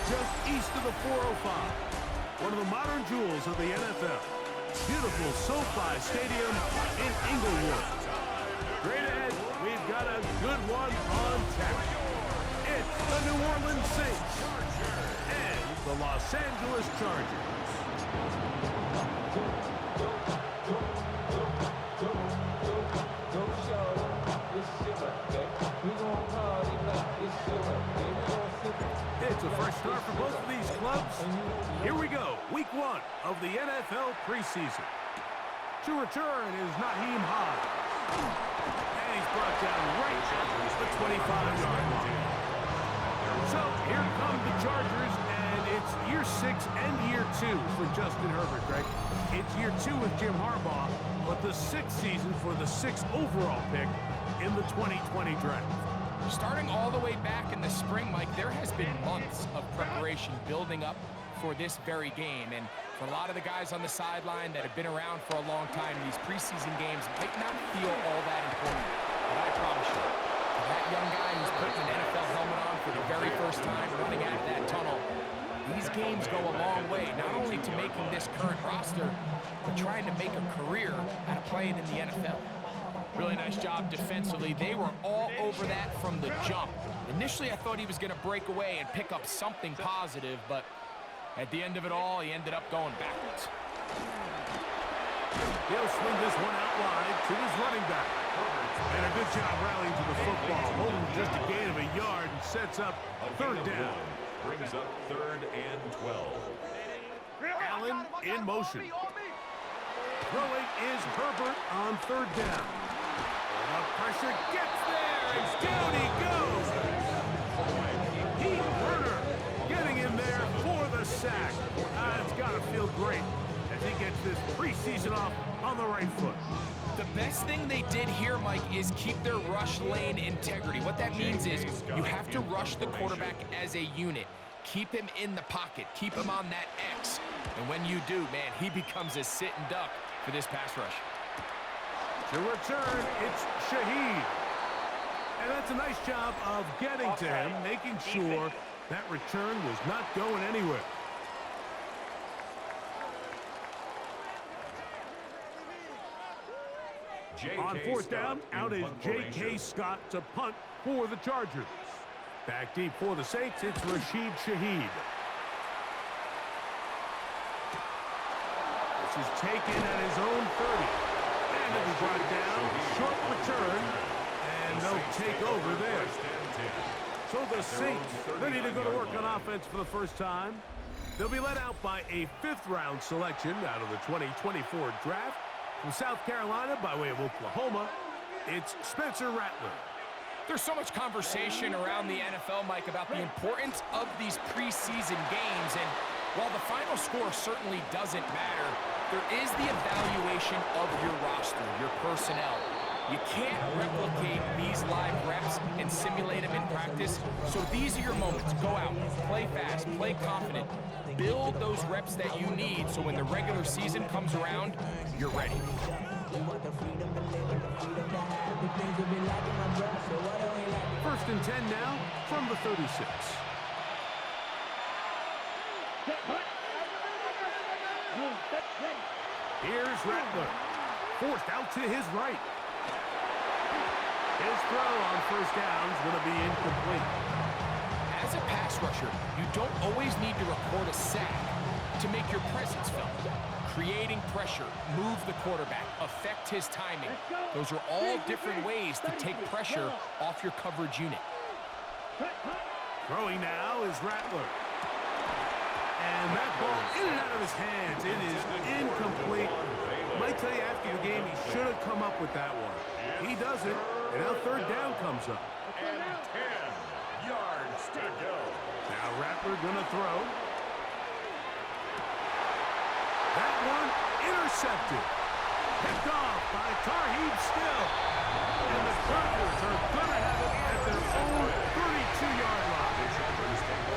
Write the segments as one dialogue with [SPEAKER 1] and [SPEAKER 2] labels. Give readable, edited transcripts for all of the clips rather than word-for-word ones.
[SPEAKER 1] just east of the 405. One of the modern jewels of the NFL. Beautiful SoFi Stadium in Inglewood. Straight ahead, we've got a good one on tap. It's the New Orleans Saints and the Los Angeles Chargers. It's a fresh start for both of these clubs. Here we go, week one of the NFL preseason. To return is Naheem High. And he's brought down right at the 25-yard line. So here come the Chargers, and it's year 6 and year 2 for Justin Herbert, Greg. It's year 2 with Jim Harbaugh, but the 6th season for the 6th overall pick in the 2020 draft.
[SPEAKER 2] Starting all the way back in the spring, Mike, there has been months of preparation building up for this very game. And for a lot of the guys on the sideline that have been around for a long time, these preseason games might not feel all that important. But I promise you, for that young guy who's putting an NFL helmet on for the very first time, running out of that tunnel, these games go a long way, not only to making this current roster, but trying to make a career out of playing in the NFL. Really nice job defensively. They were all over that from the jump. Initially, I thought he was going to break away and pick up something positive, but at the end of it all, he ended up going backwards.
[SPEAKER 1] He'll swing this one out wide to his running back. And a good job rallying to the football, holding just a gain of a yard and sets up third down.
[SPEAKER 3] Brings up 3rd and 12.
[SPEAKER 1] Allen in motion. Throwing is Herbert on third down. The pressure gets there, and down he goes. Heat Burner getting in there for the sack. It's got to feel great as he gets this preseason off on the right foot.
[SPEAKER 2] The best thing they did here, Mike, is keep their rush lane integrity. What that means is you have to rush the quarterback as a unit. Keep him in the pocket. Keep him on that X. And when you do, man, he becomes a sitting duck for this pass rush.
[SPEAKER 1] To return, it's Shaheed. And that's a nice job of getting to him, making sure that return was not going anywhere. On fourth down, out is J.K. Scott to punt for the Chargers. Back deep for the Saints, it's Rashid Shaheed. This is taken at his own 30. And it was brought down, short return, and no takeover there. So the Saints ready to go to work on offense for the first time. They'll be led out by a 5th-round selection out of the 2024 draft. From South Carolina, by way of Oklahoma, it's Spencer Rattler.
[SPEAKER 2] There's so much conversation around the NFL, Mike, about the importance of these preseason games. And while the final score certainly doesn't matter, there is the evaluation of your roster, your personnel. You can't replicate these live reps and simulate them in practice. So these are your moments. Go out, play fast, play confident. Build those reps that you need so when the regular season comes around, you're ready.
[SPEAKER 1] First and 10 now from the 36. Here's Rattler. Forced out to his right. His throw on first down is going to be incomplete.
[SPEAKER 2] As a pass rusher, you don't always need to record a sack to make your presence felt. Creating pressure, move the quarterback, affect his timing. Those are all different ways to take pressure off your coverage unit.
[SPEAKER 1] Throwing now is Rattler. And that ball in and out of his hands. It is incomplete. I might tell you after the game he should have come up with that one. He doesn't, and now third down comes up.
[SPEAKER 3] And 10 yards to go.
[SPEAKER 1] Now Rattler gonna throw. That one intercepted. Picked off by Tarheeb Still. And the Chargers are gonna have it at their own 32-yard line.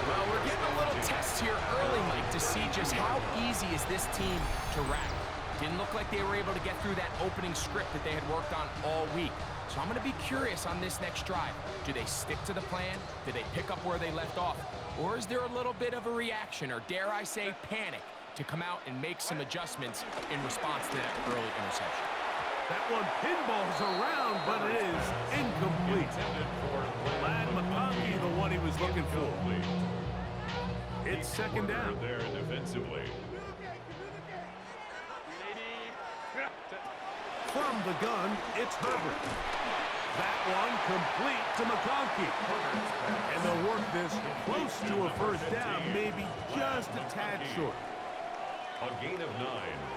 [SPEAKER 2] Well, we're getting a little test here early, Mike, to see just how easy is this team to rattle. Didn't look like they were able to get through that opening script that they had worked on all week. So I'm going to be curious on this next drive. Do they stick to the plan? Do they pick up where they left off? Or is there a little bit of a reaction, or dare I say panic, to come out and make some adjustments in response to that early interception?
[SPEAKER 1] That one pinballs around, but it is incomplete. Lad McConkey, the one he was looking for. It's second down.
[SPEAKER 3] There defensively.
[SPEAKER 1] From the gun, it's Herbert. That one complete to McConkey. And they'll work this close to a first down, maybe just a tad short.
[SPEAKER 3] A gain of 9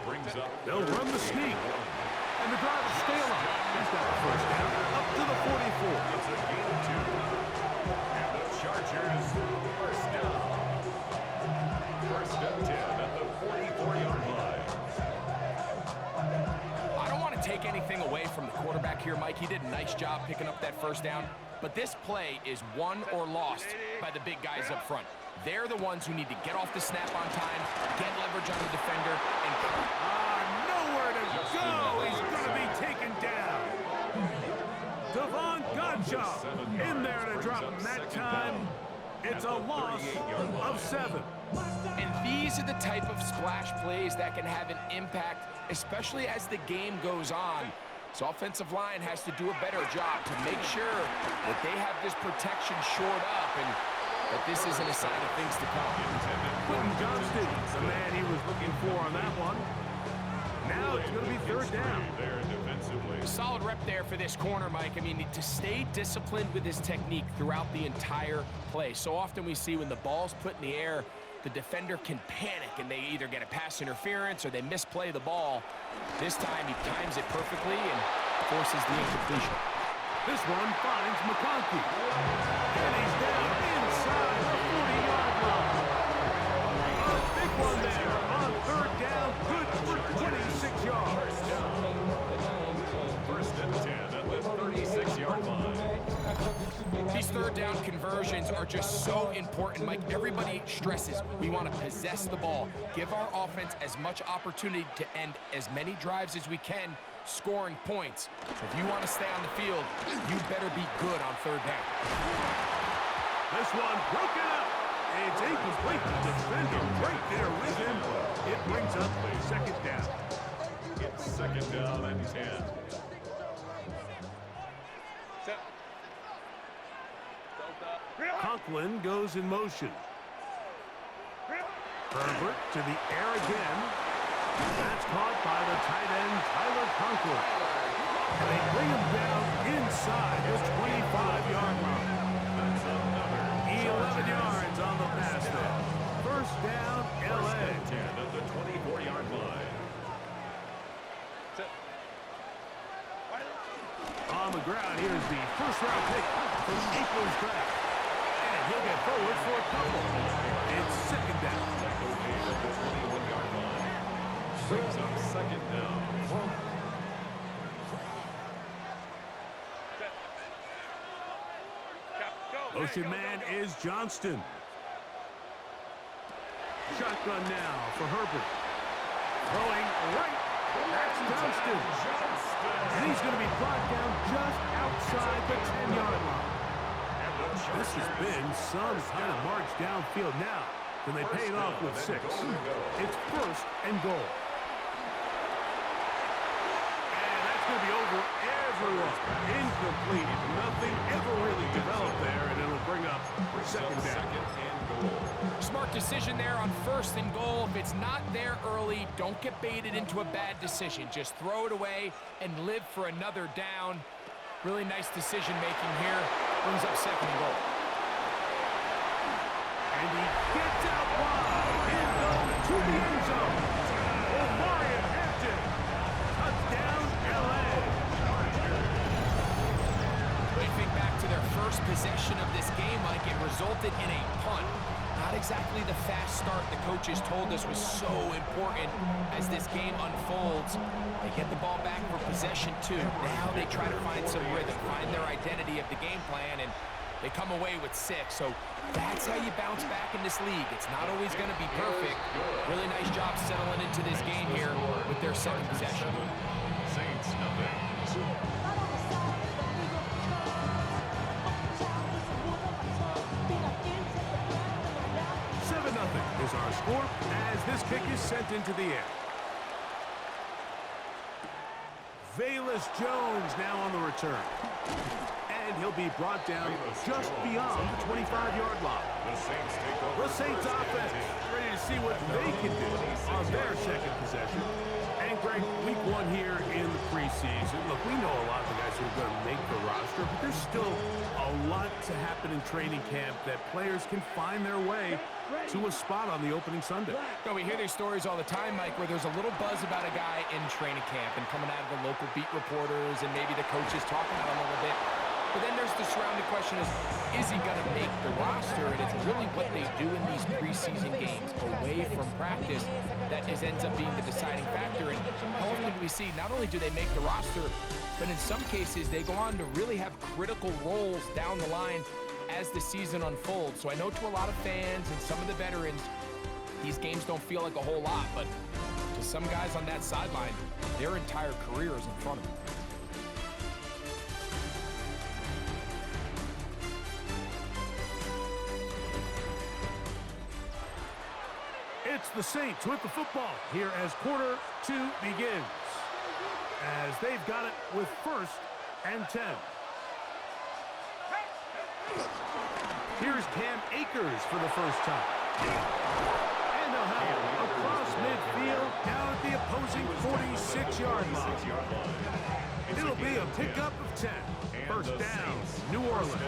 [SPEAKER 3] brings up.
[SPEAKER 1] They'll run the sneak. And the drive will stay alive. He's got the first down up to the 44.
[SPEAKER 3] It's a gain of 2. And the Chargers first down. First and 10 at the 44-yard line.
[SPEAKER 2] I don't want to take anything away from the quarterback here, Mike. He did a nice job picking up that first down. But this play is won or lost by the big guys up front. They're the ones who need to get off the snap on time, get leverage on the defender, and
[SPEAKER 1] nowhere to go. He's going to be taken down. Devon Gottschalk in there to drop him that time. It's a loss of 7.
[SPEAKER 2] And these are the type of splash plays that can have an impact, especially as the game goes on. So offensive line has to do a better job to make sure that they have this protection shored up and that this isn't a sign of things to come.
[SPEAKER 1] Quentin Johnston, the man he was looking for on that one. Now it's going to be third down.
[SPEAKER 2] Solid rep there for this corner, Mike. I mean, to stay disciplined with his technique throughout the entire play. So often we see when the ball's put in the air, the defender can panic and they either get a pass interference or they misplay the ball. This time he times it perfectly and forces the incompletion.
[SPEAKER 1] This one finds McConkey. And he's down inside the 40-yard line. A big one there on third down. Good for 26 yards.
[SPEAKER 3] First and 10 at the 36-yard line.
[SPEAKER 2] These third down conversions are just so important, Mike. Everybody stresses we want to possess the ball, give our offense as much opportunity to end as many drives as we can, scoring points. So if you want to stay on the field, you better be good on third down.
[SPEAKER 1] This one broken up. It's incomplete. The defender right there with him. It brings up second down.
[SPEAKER 3] It's second down and 10.
[SPEAKER 1] Conklin goes in motion. Herbert to the air again. That's caught by the tight end, Tyler Conklin. And they bring him down inside the 25-yard line.
[SPEAKER 3] That's another
[SPEAKER 1] 11 yards on the pass there. First down, L.A.
[SPEAKER 3] 10 at the 24-yard line.
[SPEAKER 1] On the ground, here's the first-round pick from April's draft. And he'll get forward for a couple. It's second down.
[SPEAKER 3] At the 21-yard line. Brings up second down.
[SPEAKER 1] Motion man is Johnston. Shotgun now for Herbert. Throwing right. That's Johnston. And he's going to be brought down just outside the 10-yard line. This has been some kind of march downfield now. Can they pay it off with 6? It's first and goal. And that's going to be over everyone. Incomplete. Nothing ever really developed there, and it'll bring up second down.
[SPEAKER 2] Smart decision there on first and goal. If it's not there early, don't get baited into a bad decision. Just throw it away and live for another down. Really nice decision making here. Brings up second and goal.
[SPEAKER 1] And he gets out wide and goes to the end zone. Omarion Hampton. Touchdown, L.A.
[SPEAKER 2] They think back to their first possession of this game, like it resulted in a punt. Not exactly the fast start the coaches told us was so important as this game unfolds. They get the ball back for possession too. Now they try to find some rhythm, find their identity of the game plan, and they come away with 6. So that's how you bounce back in this league. It's not always going to be perfect. Really nice job settling into this game here with their second possession.
[SPEAKER 3] Saints nothing.
[SPEAKER 1] 7-0 is our score as this kick is sent into the air. Valus Jones now on the return. And he'll be brought down just beyond the 25-yard line. The Saints offense ready to see what they can do on their second possession. And Greg, week one here in the preseason. Look, we know a lot of the guys who are going to make the roster, but there's still a lot to happen in training camp that players can find their way to a spot on the opening Sunday.
[SPEAKER 2] No, we hear these stories all the time, Mike, where there's a little buzz about a guy in training camp and coming out of the local beat reporters and maybe the coaches talking about him a little bit. But then there's the surrounding question is he going to make the roster? And it's really what they do in these preseason games away from practice that ends up being the deciding factor. And how often do we see not only do they make the roster, but in some cases they go on to really have critical roles down the line as the season unfolds. So I know to a lot of fans and some of the veterans, these games don't feel like a whole lot, but to some guys on that sideline, their entire career is in front of them.
[SPEAKER 1] It's the Saints with the football here as quarter two begins. As they've got it with 1st and 10. Here's Cam Akers for the first time. And they'll have it across midfield down at the opposing 46-yard line. It'll be a pickup of 10. First down, New Orleans.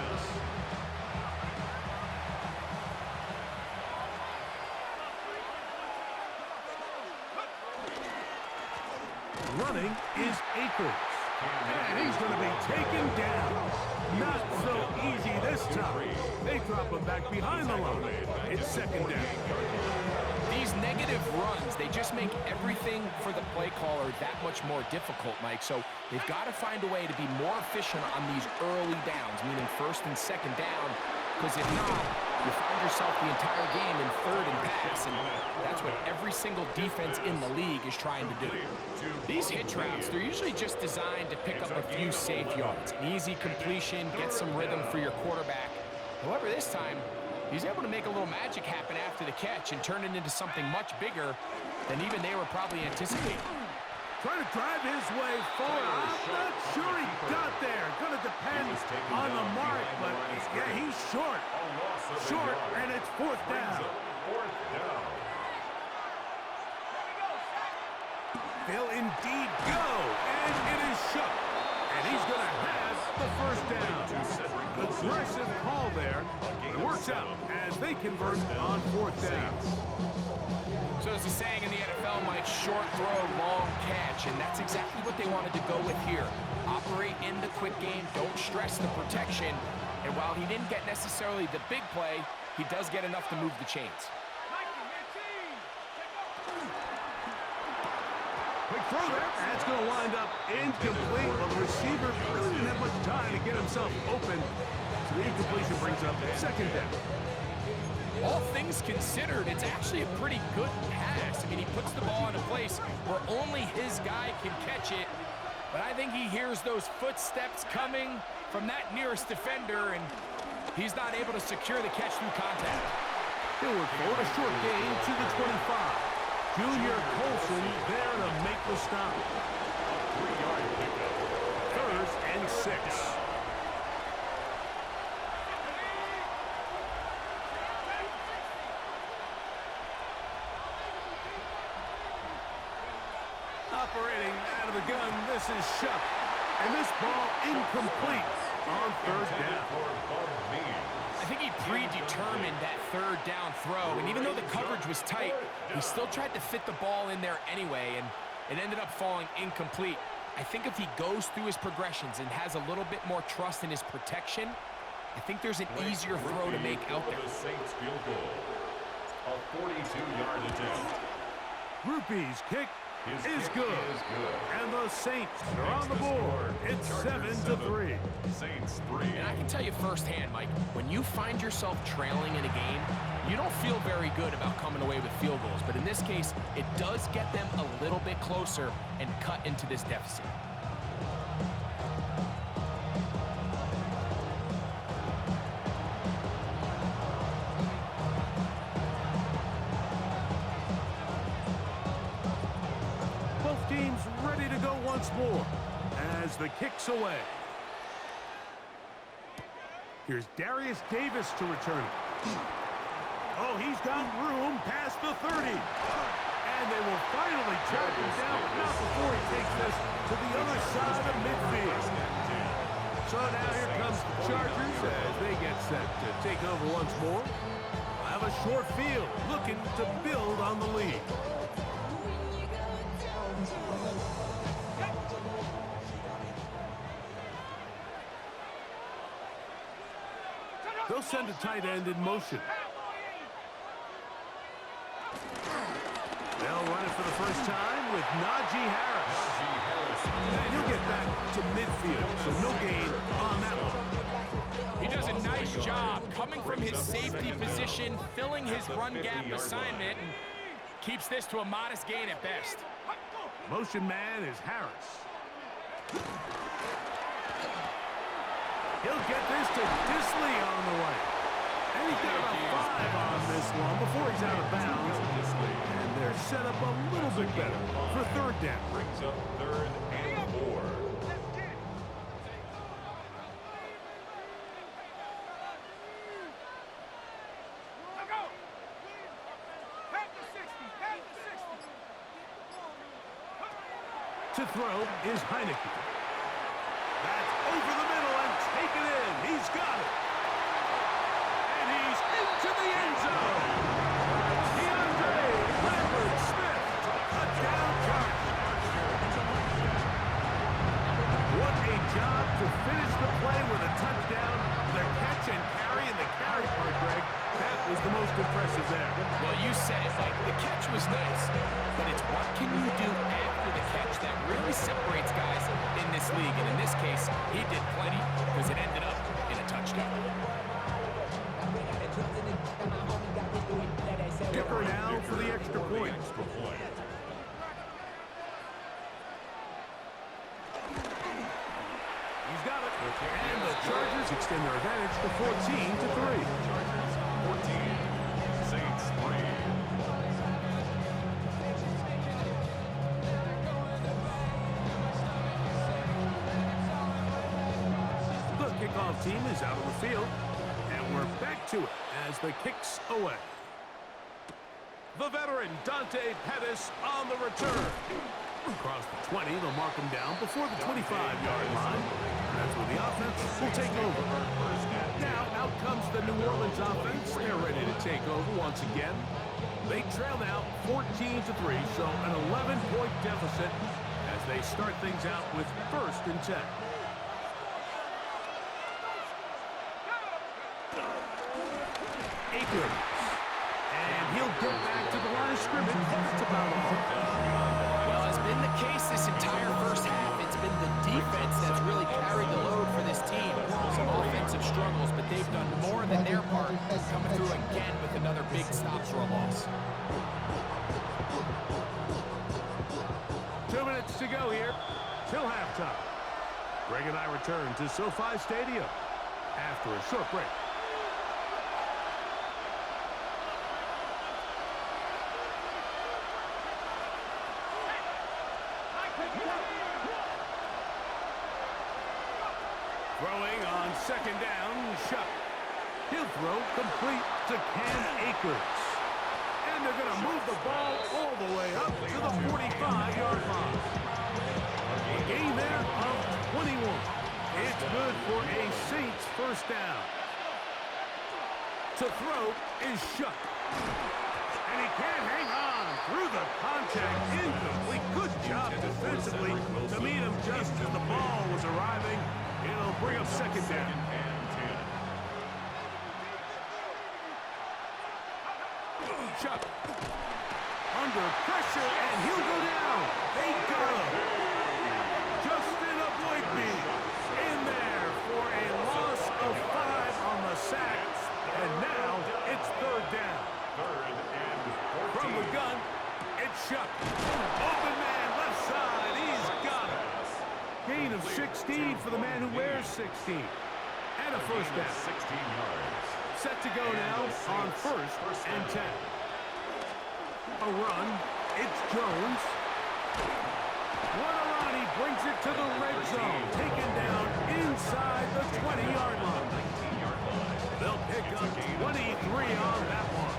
[SPEAKER 1] Running is Akers. And he's going to be taken down. Not so easy this time. They drop him back behind the line. It's 2nd down.
[SPEAKER 2] These negative runs, they just make everything for the play caller that much more difficult, Mike. So they've got to find a way to be more efficient on these early downs, meaning 1st and 2nd down, because if not, you find yourself the entire game in 3rd and pass, and that's what every single defense in the league is trying to do. These hitch routes, they're usually just designed to pick up a few safe yards. An easy completion, get some rhythm for your quarterback. However, this time, he's able to make a little magic happen after the catch and turn it into something much bigger than even they were probably anticipating.
[SPEAKER 1] Trying to drive his way forward. I'm not sure he got there. Going to depend on the mark, but yeah, he's short. Short, and it's 4th down. They'll indeed go, and it is shut. And he's going to have the 1st down. Aggressive call there. It works out as they convert on 4th down.
[SPEAKER 2] So there's a saying in the NFL, Mike, short throw, long catch, and that's exactly what they wanted to go with here. Operate in the quick game, don't stress the protection, and while he didn't get necessarily the big play, he does get enough to move the chains.
[SPEAKER 1] Quick throw there. That's going to wind up incomplete. Well, the receiver really didn't have much time to get himself open, so the incompletion brings up 2nd down.
[SPEAKER 2] All things considered, it's actually a pretty good pass. I mean, he puts the ball in a place where only his guy can catch it. But I think he hears those footsteps coming from that nearest defender, and he's not able to secure the catch through contact.
[SPEAKER 1] He'll work forward, a short gain to the 25. Junior Colson there to make the stop.
[SPEAKER 3] 3-yard pickup.
[SPEAKER 1] 3rd and 6. Operating out of the gun, this is Shuck. And this ball incomplete on 3rd down.
[SPEAKER 2] I think he predetermined that 3rd down throw, and even though the coverage was tight, he still tried to fit the ball in there anyway, and it ended up falling incomplete. I think if he goes through his progressions and has a little bit more trust in his protection, I think there's an easier throw to make out there.
[SPEAKER 3] The Saints field goal. A 42-yard attempt.
[SPEAKER 1] Rupees kick is good. And the Saints are on the board. It's 7-3.
[SPEAKER 3] Saints 3.
[SPEAKER 2] And I can tell you firsthand, Mike, when you find yourself trailing in a game, you don't feel very good about coming away with field goals. But in this case, it does get them a little bit closer and cut into this deficit.
[SPEAKER 1] Both teams ready to go once more as the kick's away. Here's Darius Davis to return it. Oh, he's got room past the 30. And they will finally track him down, but not before he takes this to the other side of midfield. So now here comes the Chargers as they get set to take over once more. They'll have a short field looking to build on the lead. They'll send a tight end in motion. They'll run it for the first time with Najee Harris. And he'll get back to midfield, so no gain on that one.
[SPEAKER 2] He does a nice job coming from his safety position, filling his run gap assignment, and keeps this to a modest gain at best.
[SPEAKER 1] Motion man is Harris. He'll get this to Disley on the way. And he's got about 5 on this one before he's out of bounds. And they're set up a little bit better for third down.
[SPEAKER 3] Brings up 3rd and 4.
[SPEAKER 1] To throw is Heineke. That's over the middle and taken in. He's got it. And he's into the end zone. DeAndre Lambert-Smith, touchdown Chargers. What a job to finish the play with a touchdown. The catch and carry, and the carry part, Greg, that was the most impressive there.
[SPEAKER 2] Well, you said it, Mike. The catch was nice, but it's what can you do after the catch that really separates guys in this league. And in this case, he did plenty because it ended up in a touchdown.
[SPEAKER 1] Kicker now for the extra point. He's got it. And the Chargers extend their advantage to 14-3.
[SPEAKER 3] Chargers 14. Saints 3.
[SPEAKER 1] The kickoff team is out on the field, and we're back to it as the kick's away. The veteran Dante Pettis on the return. Across the 20, they'll mark him down before the 25-yard line. That's where the offense will take over. Now, out comes the New Orleans offense. They're ready to take over once again. They trail now 14-3, so an 11-point deficit as they start things out with 1st and 10. Akers. And he'll get back to the line of scrimmage. That's about all.
[SPEAKER 2] Well, as been the case this entire first half, it's been the defense that's really carried the load for this team. Some offensive struggles, but they've done more than their part, coming through again with another big stop for a loss.
[SPEAKER 1] 2 minutes to go here till halftime. Greg and I return to SoFi Stadium after a short break. Throwing on 2nd down, Shuck. He'll throw complete to Cam Akers. And they're going to move the ball all the way up to the 45-yard line. A gain there of 21. It's good for a Saints first down. To throw is Shuck. And he can't hang on through the contact. Incomplete. Good job defensively to meet him just as the ball was arriving. It'll bring up 2nd down. Chuck under pressure, and he'll go down. Shook. Open man, left side. He's got it. Gain of 16 for the man who wears 16. And a first down.
[SPEAKER 3] 16 yards.
[SPEAKER 1] Set to go now on first and 10. A run. It's Jones. What a run. He brings it to the red zone. Taken down inside the 20-yard line. They'll pick up 23 on that one.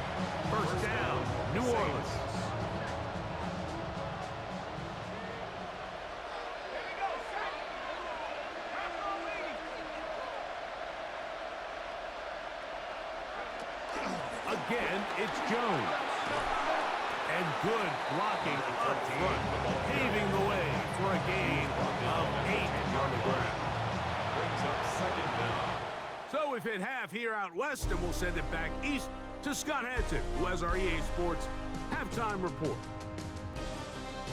[SPEAKER 1] First down, New Orleans. Again, it's Jones. And good blocking up front, paving the way for a gain of 8 on the ground.
[SPEAKER 3] Brings up second down.
[SPEAKER 1] So if it have here out west, and we'll send it back east to Scott Hansen, who has our EA Sports halftime report.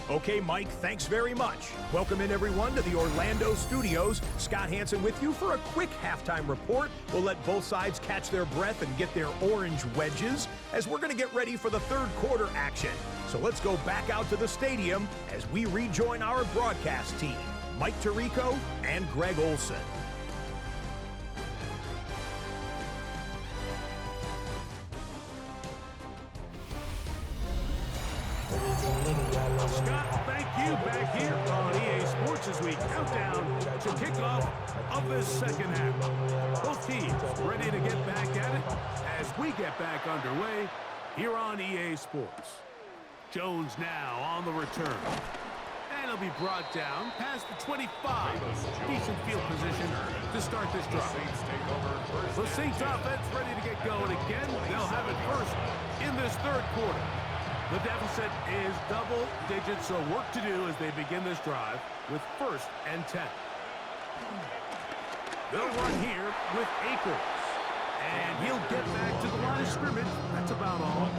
[SPEAKER 4] Okay, Mike, thanks very much. Welcome in, everyone, to the Orlando studios. Scott Hansen with you for a quick halftime report. We'll let both sides catch their breath and get their orange wedges as we're going to get ready for the third quarter action. So let's go back out to the stadium as we rejoin our broadcast team, Mike Tirico and Greg Olson.
[SPEAKER 1] Scott, thank you back here on EA Sports as we count down to kickoff of this second half. Both teams ready to get back at it as we get back underway here on EA Sports. Jones now on the return. And he'll be brought down past the 25. Decent field position to start this drive. The Saints offense ready to get going again. They'll have it first in this third quarter. The deficit is double digits, so work to do as they begin this drive with first and 10. They'll run here with Akers. And he'll get back to the line of scrimmage. That's about all.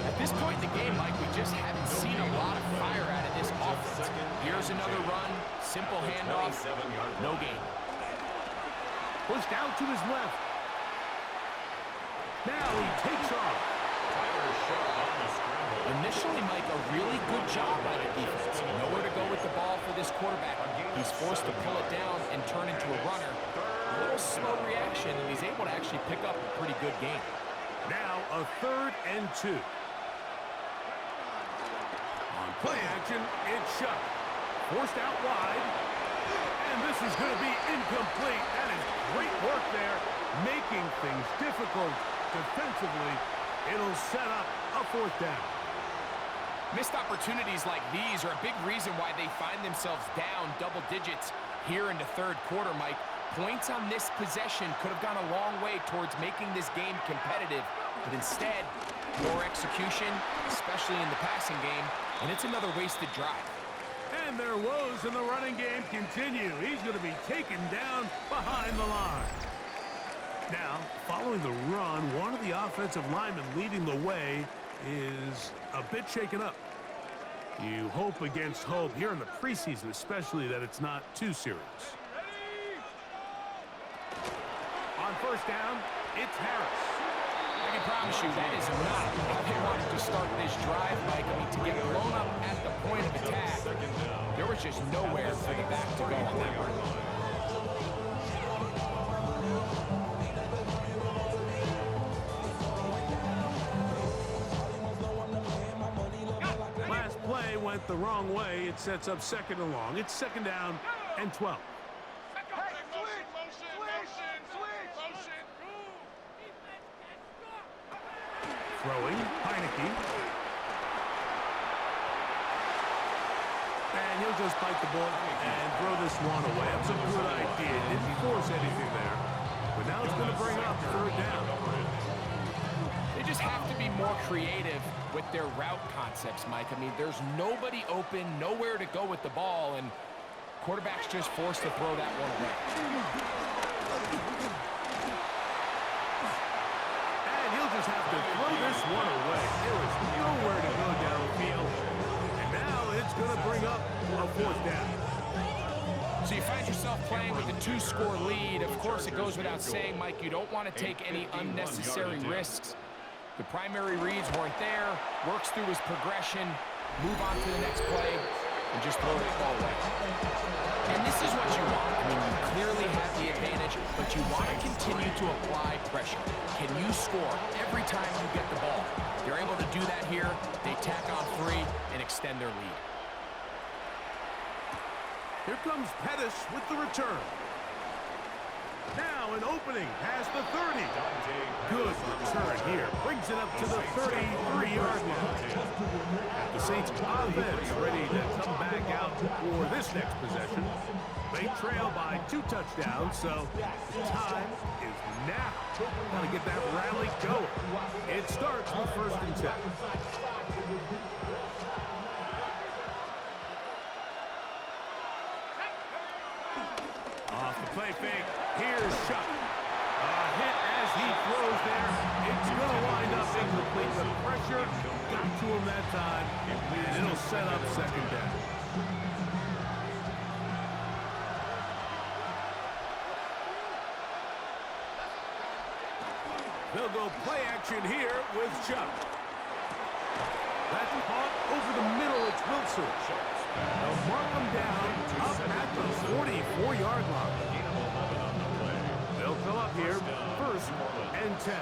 [SPEAKER 2] At this point in the game, Mike, we just haven't seen a lot of fire out of this offense. Here's another run, simple handoff, no gain.
[SPEAKER 1] Pushed out to his left. Now he takes off.
[SPEAKER 2] Initially, Mike, a really good job by the defense. Nowhere to go with the ball for this quarterback. He's forced to pull it down and turn into a runner. A little slow reaction, and he's able to actually pick up a pretty good game.
[SPEAKER 1] Now a third and 2. On play action, it's Shook. Forced out wide. And this is going to be incomplete. That is great work there, making things difficult defensively. It'll set up a fourth down.
[SPEAKER 2] Missed opportunities like these are a big reason why they find themselves down double digits here in the third quarter, Mike. Points on this possession could have gone a long way towards making this game competitive, but instead, poor execution, especially in the passing game, and it's another wasted drive.
[SPEAKER 1] And their woes in the running game continue. He's going to be taken down behind the line. Now, following the run, one of the offensive linemen leading the way is a bit shaken up. You hope against hope here in the preseason, especially that it's not too serious. On first down, it's Harris.
[SPEAKER 2] I can promise you that is not how they wanted to start this drive, Mike. I mean, to get blown up at the point of attack, there was just nowhere for the back to go on that one.
[SPEAKER 1] Play went the wrong way. It sets up second and long. It's second down and 12. Throwing, Heineke. And he'll just bite the ball and throw this one away. That's a good idea. Didn't force anything there. But now it's going to bring up third down.
[SPEAKER 2] They just have to be more creative with their route concepts, Mike. I mean, there's nobody open, nowhere to go with the ball, and quarterback's just forced to throw that one away.
[SPEAKER 1] And he'll just have to throw this one away. There is nowhere to go downfield. And now it's going to bring up a fourth down.
[SPEAKER 2] So you find yourself playing with a 2-score lead. Of course, it goes without saying, Mike, you don't want to take any unnecessary risks. The primary reads weren't there, works through his progression, move on to the next play, and just throw the ball away. And this is what you want. I mean, you clearly have the advantage, but you want to continue to apply pressure. Can you score every time you get the ball? They're able to do that here. They tack on 3 and extend their lead.
[SPEAKER 1] Here comes Pettis with the return. Now an opening past the 30. Good return here. Brings it up to the 33-yard line. The Saints offense ready to come back out for this next possession. They trail by 2 touchdowns, so the time is now. Got to get that rally going. It starts with 1st and 10. Off the play fake. Here's Shuck. A hit as he throws there. It's going to wind up incomplete. The pressure got to him that time, and it'll set up 2nd down. They'll go play action here with Chuck. That's caught over the middle. It's Wilson. They'll mark him down up at the 44-yard line. They'll come up here 1st and 10.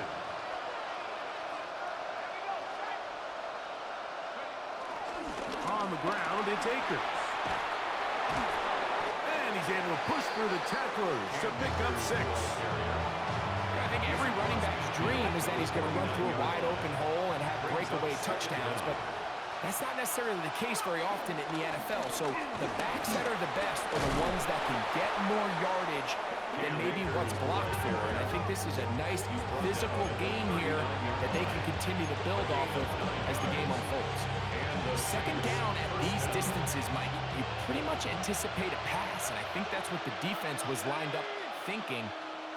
[SPEAKER 1] On the ground, it's Akers. And he's able to push through the tacklers to pick up 6.
[SPEAKER 2] I think every running back's dream is that he's going to run through a wide open hole and have breakaway touchdowns, but that's not necessarily the case very often in the NFL. So the backs that are the best are the ones that can get more yardage than maybe what's blocked for. And I think this is a nice physical game here that they can continue to build off of as the game unfolds. 2nd down at these distances, Mike, you pretty much anticipate a pass, and I think that's what the defense was lined up thinking.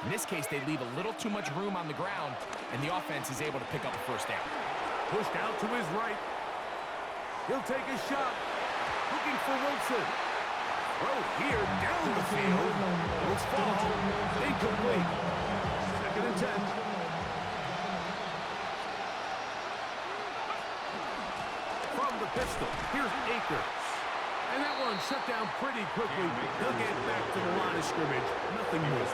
[SPEAKER 2] In this case, they leave a little too much room on the ground, and the offense is able to pick up a 1st down.
[SPEAKER 1] Pushed out to his right. He'll take a shot. Looking for Wilson. Throw here down the field. It's fall. Incomplete. 2nd and 10. From the pistol, here's Akers. And that one shut down pretty quickly. He'll get back to the line of scrimmage. Nothing more.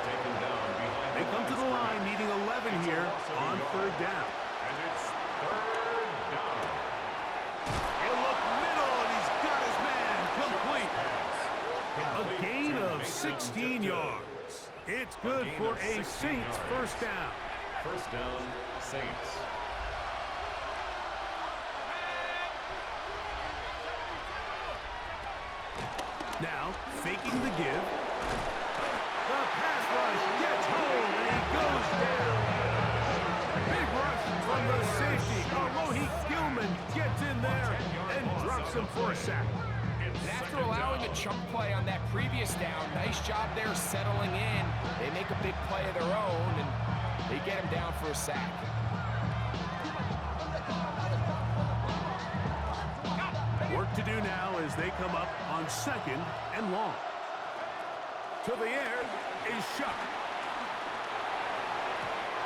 [SPEAKER 1] They come to the line needing 11 here on 3rd down.
[SPEAKER 3] And it's 3rd down.
[SPEAKER 1] He'll look middle, and he's got his man complete. A gain of 16 yards. It's good for a Saints 1st down.
[SPEAKER 3] 1st down, Saints.
[SPEAKER 1] Now, faking the give. The pass rush gets home, and he goes down. Big rush from the safety. Alohi Gilman gets in there and drops him for a sack.
[SPEAKER 2] And after allowing a chunk play on that previous down, nice job there settling in. They make a big play of their own, and they get him down for a sack.
[SPEAKER 1] Work to do now as they come up on 2nd and long. To the air is Shuck.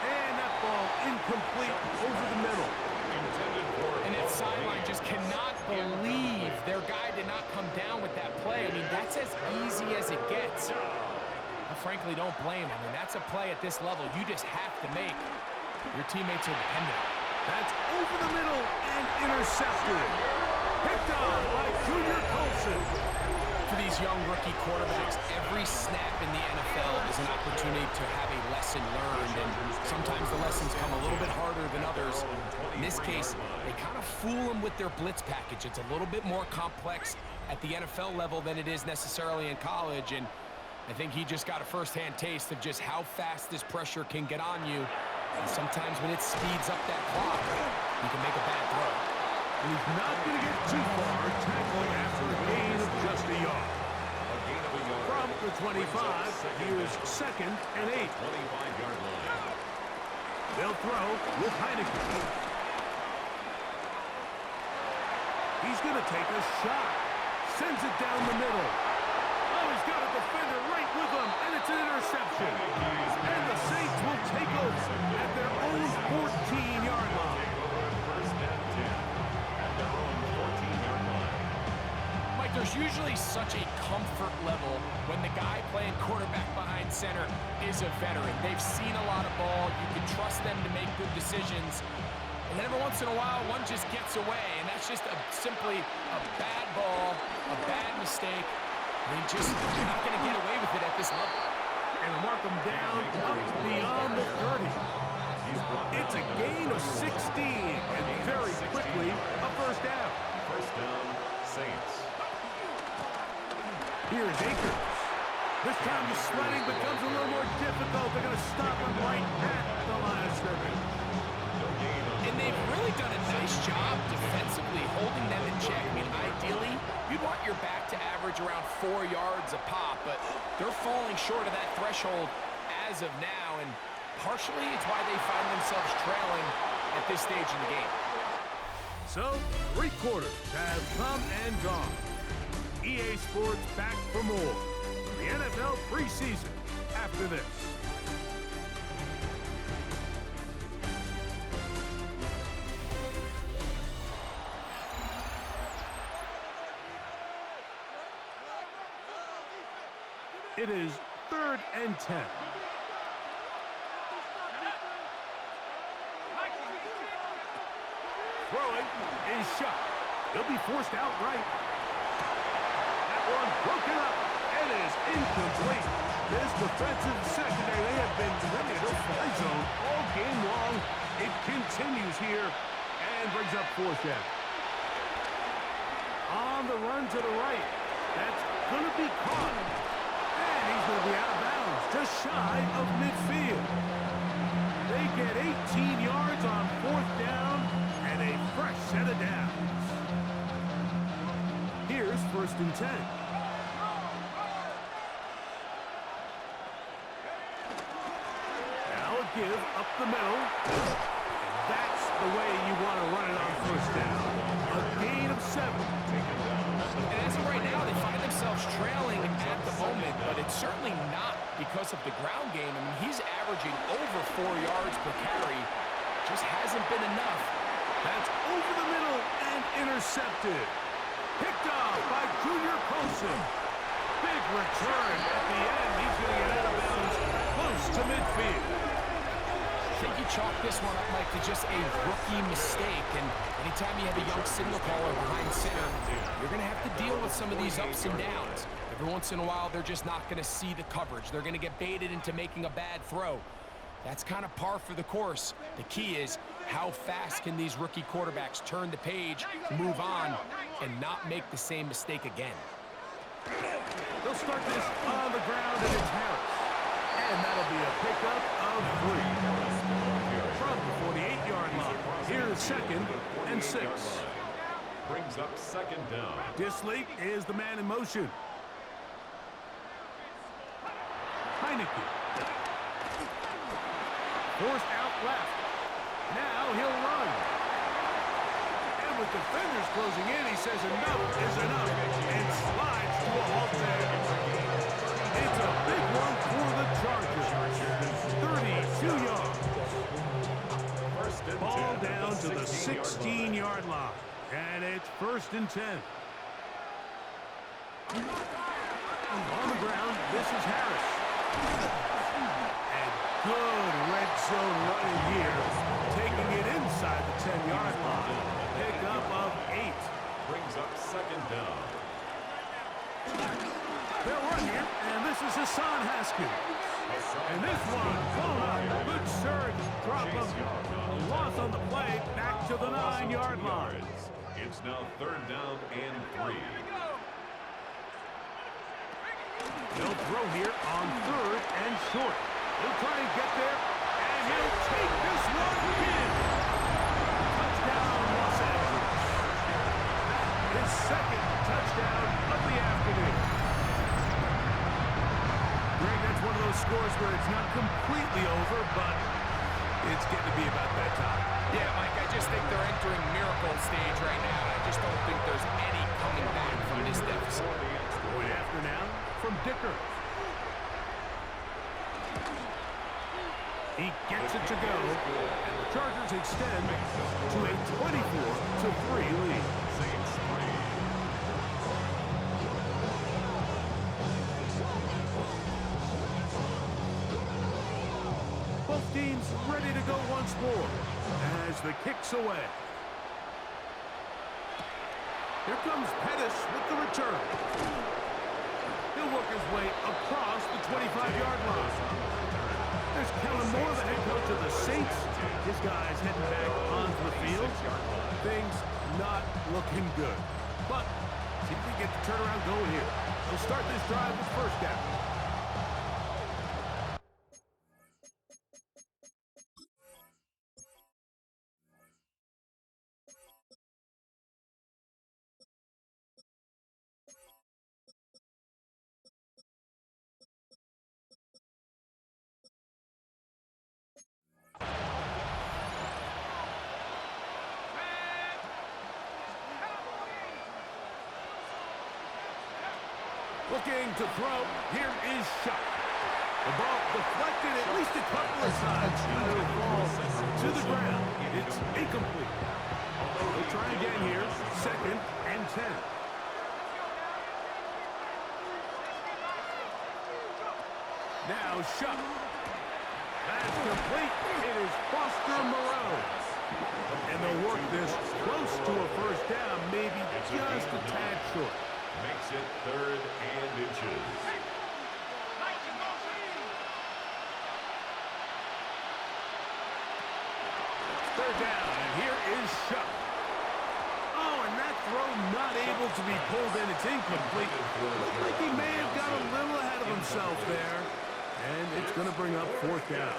[SPEAKER 1] And that ball incomplete over the middle.
[SPEAKER 2] And that sideline just cannot believe their guy did not come down with that play. I mean, that's as easy as it gets. I frankly don't blame him. And that's a play at this level you just have to make. Your teammates are dependent.
[SPEAKER 1] That's over the middle and intercepted. Picked on by Junior Colson.
[SPEAKER 2] For these young rookie quarterbacks, every snap in the NFL is an opportunity to have a lesson learned, and sometimes the lessons come a little bit harder than others. In this case, they kind of fool them with their blitz package. It's a little bit more complex at the NFL level than it is necessarily in college, and I think he just got a first-hand taste of just how fast this pressure can get on you. And sometimes when it speeds up that clock, you can make a bad throw.
[SPEAKER 1] And he's not going to get too far, tackling after a gain of just a yard. From the 25, here's 2nd and 8.
[SPEAKER 3] 25-yard line.
[SPEAKER 1] They'll throw with Heineken. He's going to take a shot. Sends it down the middle. Oh, he's got a defender right with him, and it's an interception. And the Saints will take over at their own 14-yard line.
[SPEAKER 3] First and 10 at their own 14-yard line.
[SPEAKER 2] there's usually such a comfort level when the guy playing quarterback behind center is a veteran. They've seen a lot of ball. You can trust them to make good decisions. And then every once in a while, one just gets away, and that's just simply a bad ball, a bad mistake. You're not going to get away with it at this level.
[SPEAKER 1] And mark them down up beyond the 30. It's a gain of 16, and very quickly, a first down.
[SPEAKER 3] First down, Saints.
[SPEAKER 1] Here's Akers. This time the sledding becomes a little more difficult. They're going to stop him right at the line of scrimmage.
[SPEAKER 2] And they've really done a nice job defensively holding them in check. I mean, ideally, you'd want your back to average around 4 yards a pop, but they're falling short of that threshold as of now, and partially it's why they find themselves trailing at this stage in the game.
[SPEAKER 1] So, 3 quarters have come and gone. EA Sports back for more. The NFL preseason after this. It is 3rd and 10. Throwing is shot. He'll be forced out right. That one broken up. It is incomplete. This defensive secondary, they have been ready to fly zone all game long. It continues here and brings up 4th down. On the run to the right. That's going to be caught. And he's going to be out of bounds, just shy of midfield. They get 18 yards on 4th down and a fresh set of downs. Here's 1st and 10. Now a give up the middle. And that's the way you want to run it on 1st down. A gain of 7.
[SPEAKER 2] And as of right now, they find themselves trailing at the moment, but it's certainly not because of the ground game. I mean, he's averaging over 4 yards per carry. Just hasn't been enough.
[SPEAKER 1] That's over the middle and intercepted. Picked off by Junior Colson. Big return at the end. He's going to get out of bounds close to midfield.
[SPEAKER 2] I think you chalk this one up, Mike, to just a rookie mistake. And anytime you have a young signal caller behind center, you're going to have to deal with some of these ups and downs. Every once in a while, they're just not going to see the coverage. They're going to get baited into making a bad throw. That's kind of par for the course. The key is how fast can these rookie quarterbacks turn the page, move on, and not make the same mistake again.
[SPEAKER 1] They'll start this on the ground, and it's Harris. And that'll be a pickup of 3. From the 48-yard line. Here's 2nd and 6.
[SPEAKER 3] Brings up 2nd down.
[SPEAKER 1] Disley is the man in motion. Heineke. Forced out left. Now he'll run. And with defenders closing in, he says enough is enough and slides to a halt there. It's a big one for the Chargers. 32 yards. Ball down to the 16-yard line. And it's 1st and 10. On the ground, this is Harris. And good red zone running here. Taking it inside the 10-yard line. Pickup of 8.
[SPEAKER 3] Brings up 2nd down.
[SPEAKER 1] They'll run here, and this is Hassan Haskins. And this one blown up. Good surge. Drop him. A loss on the play. Back to the 9-yard line.
[SPEAKER 3] It's now 3rd down and 3.
[SPEAKER 1] He'll throw here on 3rd and short. He'll try and get there, and he'll take this one in. Touchdown, Los Angeles. His 2nd touchdown of the afternoon. Greg, that's one of those scores where it's not completely over, but it's getting to be about that time.
[SPEAKER 2] Yeah, Mike, I just think they're entering miracle stage right now. I just don't think there's any coming back from this deficit.
[SPEAKER 1] Going after now from Dicker. He gets it to go, and the Chargers extend to a 24-3 lead. team's ready to go once more as the kick's away. Here comes Pettis with the return. He'll work his way across the 25-yard line. There's Kellen Moore, the head coach of the Saints. His guys heading back onto the field. Things not looking good. But see if we get the turnaround going here. He'll start this drive with first down. Looking to throw. Here is shot. The ball deflected at least a couple of times. It'll fall to the ground. It's incomplete. They'll try again here. 2nd and 10. Now shot. That's complete. It is Foster Moreau. And they'll work this close to a first down, maybe just a tad short.
[SPEAKER 3] Makes it 3rd and inches.
[SPEAKER 1] Third down, and here is Shuck. Oh, and that throw not able to be pulled in. It's incomplete. Looked like he may have got a little ahead of himself there. And it's going to bring up 4th down.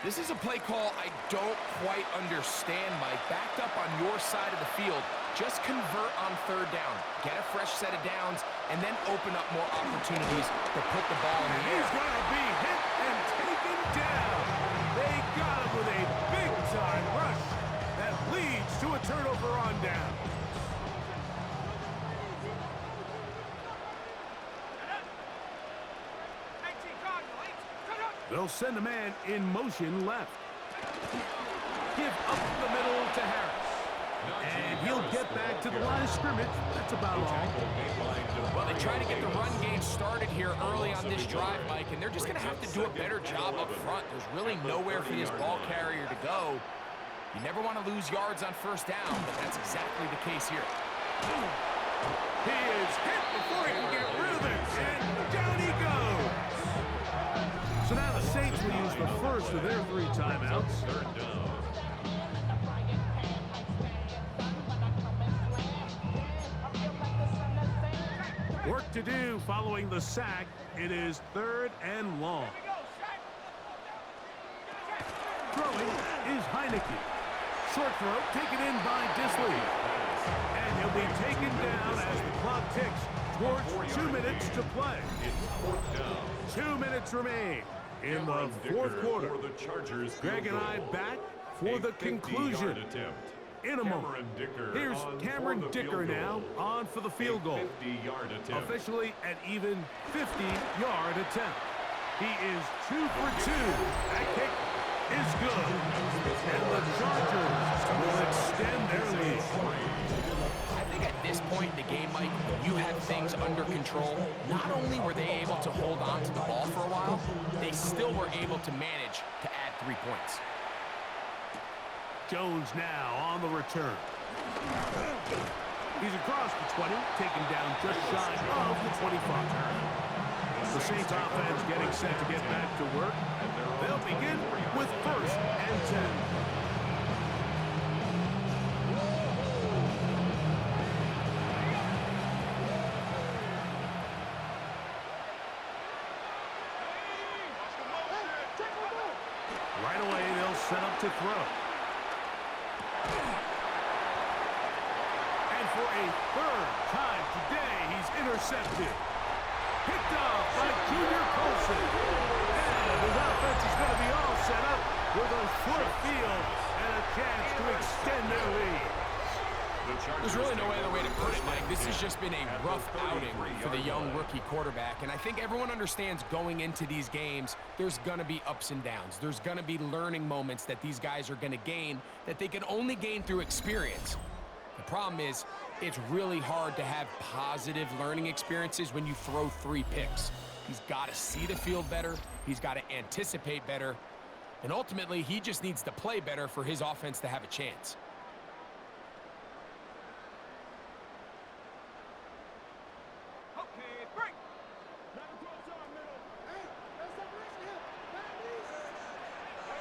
[SPEAKER 2] This is a play call I don't quite understand, Mike. Backed up on your side of the field, just convert on 3rd down. Get a fresh set of downs, and then open up more opportunities to put the ball in the air.
[SPEAKER 1] He's going to be hit and taken down. They got him with a big-time rush that leads to a turnover on down. They'll send a man in motion left. Give up the middle to Harris. And he'll get back to the line of scrimmage. That's about all.
[SPEAKER 2] Well, they try to get the run game started here early on this drive, Mike, and they're just going to have to do a better job up front. There's really nowhere for this ball carrier to go. You never want to lose yards on 1st down, but that's exactly the case here.
[SPEAKER 1] He is hit before he can get rid of it, and down he goes. So now the Saints will use the first of their 3 timeouts.
[SPEAKER 3] 3rd down.
[SPEAKER 1] Work to do following the sack. It is 3rd and long. Throwing is Heineke. Short throw taken in by Disley. And he'll be taken down as the clock ticks towards 2 minutes to play. 2 minutes remain in the 4th quarter. Greg and I back for the conclusion in a moment. Here's Cameron Dicker now on for the field goal. Officially an even 50-yard attempt. He is 2 for 2. That kick is good. And the Chargers will extend their lead.
[SPEAKER 2] I think at this point in the game, Mike, you have things under control. Not only were they able to hold on to the ball for a while, they still were able to manage to add 3 points.
[SPEAKER 1] Jones now on the return. He's across the 20, taken down just shy of the 25. The Saints offense getting set to get back to work. They'll begin with 1st and 10. Right away, they'll set up to throw. And for a 3rd time today, he's intercepted. Picked off by Junior Colson. And his offense is going to be all set up with a full field and a chance to extend their lead.
[SPEAKER 2] There's really no other way to put it, Mike. This has just been a rough outing for the young rookie quarterback, and I think everyone understands going into these games, there's going to be ups and downs. There's going to be learning moments that these guys are going to gain that they can only gain through experience. The problem is, it's really hard to have positive learning experiences when you throw 3 picks. He's got to see the field better. He's got to anticipate better. And ultimately, he just needs to play better for his offense to have a chance.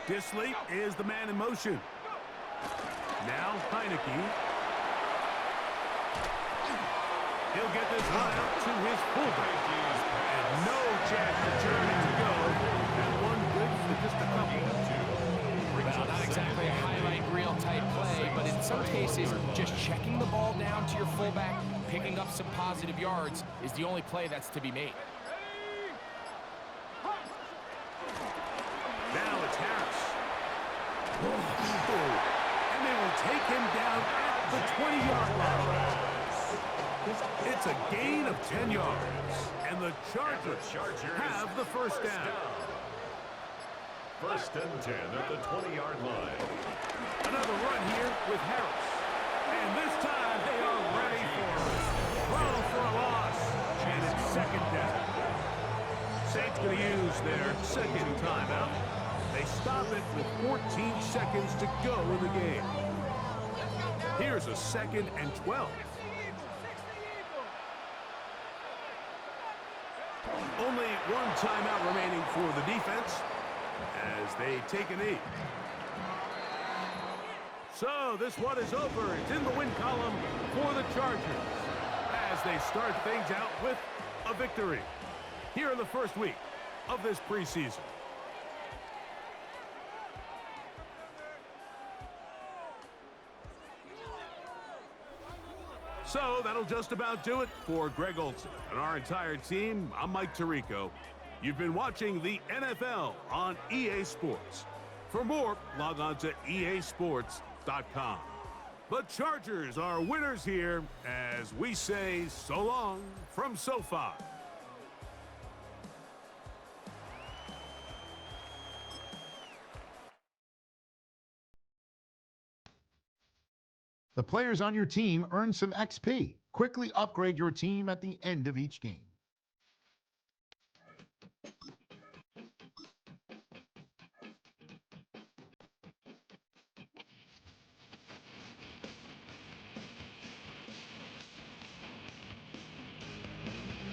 [SPEAKER 1] Disley is the man in motion. Now Heineke. He'll get this run out to his fullback. And no chance to turn it to go. And one good for just a couple.
[SPEAKER 2] Well, not exactly a highlight reel type play, but in some cases, just checking the ball down to your fullback, picking up some positive yards is the only play that's to be made.
[SPEAKER 1] Now it's Harris. And they will take him down at the 20-yard line. It's a gain of 10 yards. And the Chargers have the first down.
[SPEAKER 3] First and 10 at the 20-yard line.
[SPEAKER 1] Another run here with Harris. And this time they are ready for it. Throw for a loss. And it's second down. Saints going to use their second timeout. They stop it with 14 seconds to go in the game. Here's a 2nd and 12. Only one timeout remaining for the defense as they take a knee. So this one is over. It's in the win column for the Chargers as they start things out with a victory here in the first week of this preseason. So that'll just about do it for Greg Olsen and our entire team. I'm Mike Tirico. You've been watching the NFL on EA Sports. For more, log on to easports.com. The Chargers are winners here as we say so long from SoFi.
[SPEAKER 5] The players on your team earn some XP. Quickly upgrade your team at the end of each game.